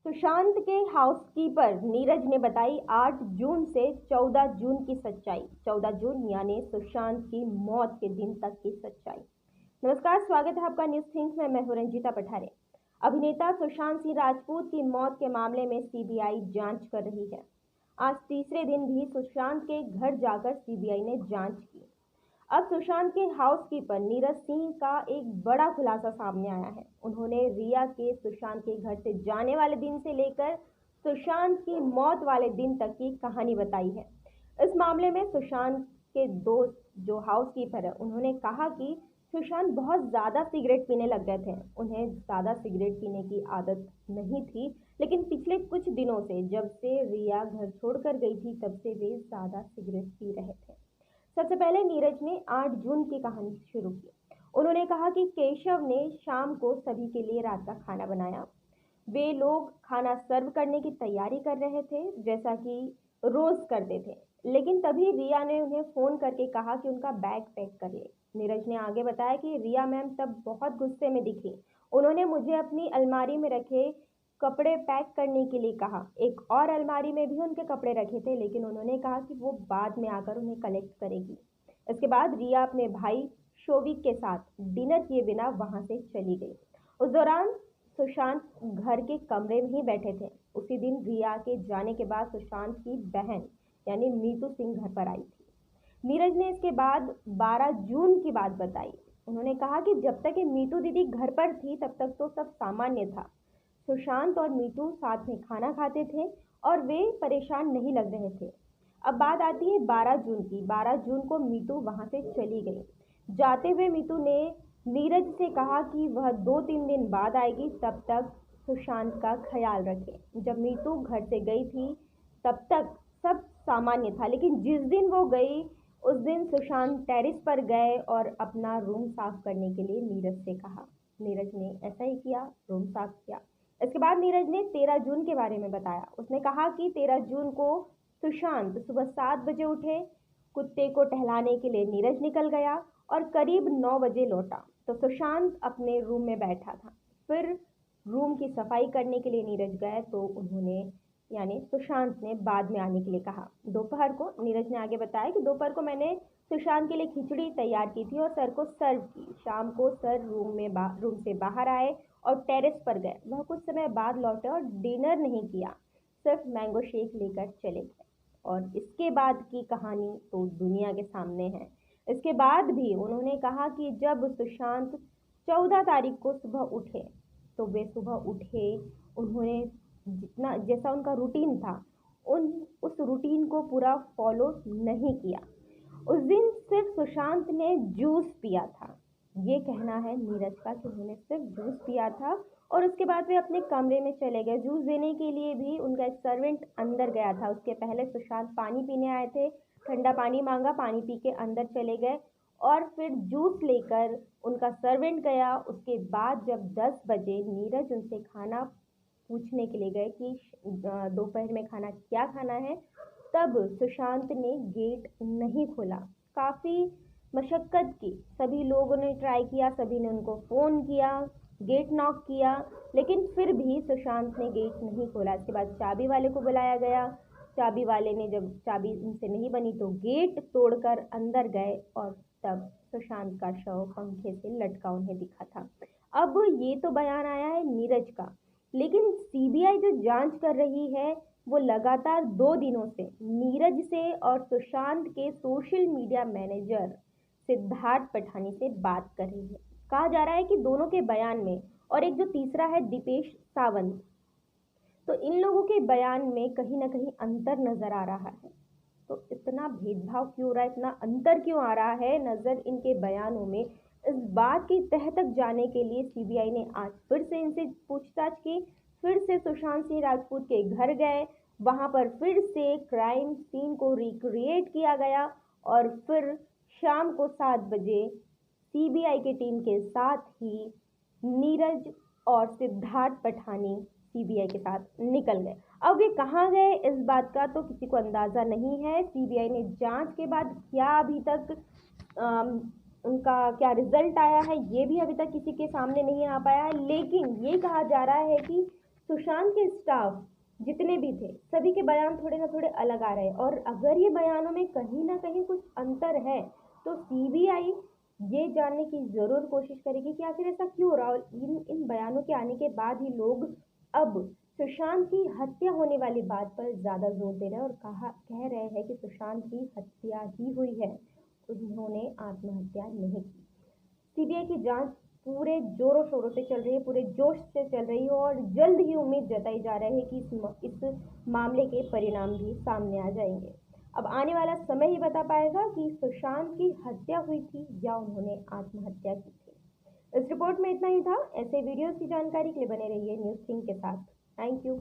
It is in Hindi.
सुशांत के हाउसकीपर नीरज ने बताई 8 जून से 14 जून की सच्चाई। 14 जून यानी सुशांत की मौत के दिन तक की सच्चाई। नमस्कार, स्वागत है आपका न्यूज थिंक्स में। मैं हूं रंजीता पठारे। अभिनेता सुशांत सिंह राजपूत की मौत के मामले में सीबीआई जांच कर रही है। आज तीसरे दिन भी सुशांत के घर जाकर सीबीआई ने जांच की। अब सुशांत के हाउसकीपर नीरज सिंह का एक बड़ा खुलासा सामने आया है। उन्होंने रिया के सुशांत के घर से जाने वाले दिन से लेकर सुशांत की मौत वाले दिन तक की कहानी बताई है। इस मामले में सुशांत के दोस्त जो हाउसकीपर है, उन्होंने कहा कि सुशांत बहुत ज़्यादा सिगरेट पीने लग गए थे। उन्हें ज़्यादा सिगरेट पीने की आदत नहीं थी, लेकिन पिछले कुछ दिनों से, जब से रिया घर छोड़कर गई थी, तब से वे ज़्यादा सिगरेट पी रहे थे। सबसे पहले नीरज ने 8 जून की कहानी शुरू की। उन्होंने कहा कि केशव ने शाम को सभी के लिए रात का खाना बनाया। वे लोग खाना सर्व करने की तैयारी कर रहे थे, जैसा कि रोज करते थे, लेकिन तभी रिया ने उन्हें फोन करके कहा कि उनका बैग पैक कर ले। नीरज ने आगे बताया कि रिया मैम तब बहुत गुस्से में दिखी। उन्होंने मुझे अपनी अलमारी में रखे कपड़े पैक करने के लिए कहा। एक और अलमारी में भी उनके कपड़े रखे थे, लेकिन उन्होंने कहा कि वो बाद में आकर उन्हें कलेक्ट करेगी। इसके बाद रिया अपने भाई शोविक के साथ डिनर किए बिना वहां से चली गई। उस दौरान सुशांत घर के कमरे में ही बैठे थे। उसी दिन रिया के जाने के बाद सुशांत की बहन यानी मीतू सिंह घर पर आई थी। नीरज ने इसके बाद 12 जून की बात बताई। उन्होंने कहा कि जब तक ये मीतू दीदी घर पर थी, तब तक तो सब सामान्य था। सुशांत और मीतू साथ में खाना खाते थे और वे परेशान नहीं लग रहे थे। अब बात आती है 12 जून की। 12 जून को मीतू वहां से चली गई। जाते हुए मीतू ने नीरज से कहा कि वह 2-3 दिन बाद आएगी, तब तक सुशांत का ख्याल रखे। जब मीतू घर से गई थी, तब तक सब सामान्य था, लेकिन जिस दिन वो गई, उस दिन सुशांत टेरेस पर गए और अपना रूम साफ करने के लिए नीरज से कहा। नीरज ने ऐसा ही किया, रूम साफ किया। इसके बाद नीरज ने 13 जून के बारे में बताया। उसने कहा कि 13 जून को सुशांत सुबह 7 बजे उठे, कुत्ते को टहलाने के लिए नीरज निकल गया और करीब 9 बजे लौटा तो सुशांत अपने रूम में बैठा था। फिर रूम की सफाई करने के लिए नीरज गए तो उन्होंने यानी सुशांत ने बाद में आने के लिए कहा। दोपहर को नीरज ने आगे बताया कि दोपहर को मैंने सुशांत के लिए खिचड़ी तैयार की थी और सर को सर्व की। शाम को सर रूम से बाहर आए और टेरेस पर गए। वह कुछ समय बाद लौटे और डिनर नहीं किया, सिर्फ मैंगो शेक लेकर चले गए। और इसके बाद की कहानी तो दुनिया के सामने है। इसके बाद भी उन्होंने कहा कि जब सुशांत 14 तारीख को सुबह उठे, तो वे सुबह उठे, उन्होंने जितना जैसा उनका रूटीन था, उस रूटीन को पूरा फॉलो नहीं किया। उस दिन सिर्फ सुशांत ने जूस पिया था। ये कहना है नीरज का कि उन्होंने सिर्फ जूस पिया था और उसके बाद वे अपने कमरे में चले गए। जूस देने के लिए भी उनका एक सर्वेंट अंदर गया था। उसके पहले सुशांत पानी पीने आए थे, ठंडा पानी मांगा, पानी पी के अंदर चले गए और फिर जूस लेकर उनका सर्वेंट गया। उसके बाद जब 10 बजे नीरज उनसे खाना पूछने के लिए गए कि दोपहर में खाना क्या खाना है, तब सुशांत ने गेट नहीं खोला। काफ़ी मशक्क़त की, सभी लोगों ने ट्राई किया, सभी ने उनको फ़ोन किया, गेट नॉक किया, लेकिन फिर भी सुशांत ने गेट नहीं खोला। इसके बाद चाबी वाले को बुलाया गया। चाबी वाले ने जब चाबी उनसे नहीं बनी तो गेट तोड़कर अंदर गए और तब सुशांत का शव पंखे से लटका उन्हें दिखा था। अब ये तो बयान आया है नीरज का, लेकिन सीबीआई जो जांच कर रही है, वो लगातार 2 दिनों से नीरज से और सुशांत के social media manager Siddharth Pathani से बात कर रही है। कहा जा रहा है कि दोनों के बयान में, और एक जो तीसरा है दीपेश सावंत, तो इन लोगों के बयान में कहीं ना कहीं अंतर नजर आ रहा है। तो इतना भेदभाव क्यों हो रहा है, इतना अंतर क्यों आ रहा है नजर इनके बयानों में, इस बात की तह तक जाने के लिए सीबीआई ने आज फिर से इनसे पूछताछ की। फिर से सुशांत सिंह राजपूत के घर गए, वहां पर फिर से क्राइम सीन को रिक्रिएट किया गया और फिर शाम को 7 बजे सीबीआई की टीम के साथ ही नीरज और सिद्धार्थ पठानी सीबीआई के साथ निकल गए। अब ये कहाँ गए, इस बात का तो किसी को अंदाज़ा नहीं है। सीबीआई ने जांच के बाद क्या अभी तक उनका क्या रिजल्ट आया है, ये भी अभी तक किसी के सामने नहीं आ पाया है, लेकिन ये कहा जा रहा है कि सुशांत के स्टाफ जितने भी थे सभी के बयान थोड़े ना थोड़े अलग आ रहे हैं, और अगर ये बयानों में कहीं ना कहीं कुछ अंतर है तो सीबीआई ये जानने की जरूर कोशिश करेगी कि आखिर ऐसा क्यों हो रहा। और इन बयानों के आने के बाद ही लोग अब सुशांत की हत्या होने वाली बात पर ज्यादा जोर दे रहे हैं और कह रहे हैं कि सुशांत की हत्या ही हुई है, उन्होंने आत्महत्या नहीं की। सीबीआई की जांच पूरे जोरों शोरों से चल रही है, पूरे जोश से चल रही है, और जल्द ही उम्मीद जताई जा रही है कि इस मामले के परिणाम भी सामने आ जाएंगे। अब आने वाला समय ही बता पाएगा कि सुशांत की हत्या हुई थी या उन्होंने आत्महत्या की थी। इस रिपोर्ट में इतना ही था। ऐसे वीडियोस की जानकारी के लिए बने रहिए न्यूज़ किंग के साथ। Thank you.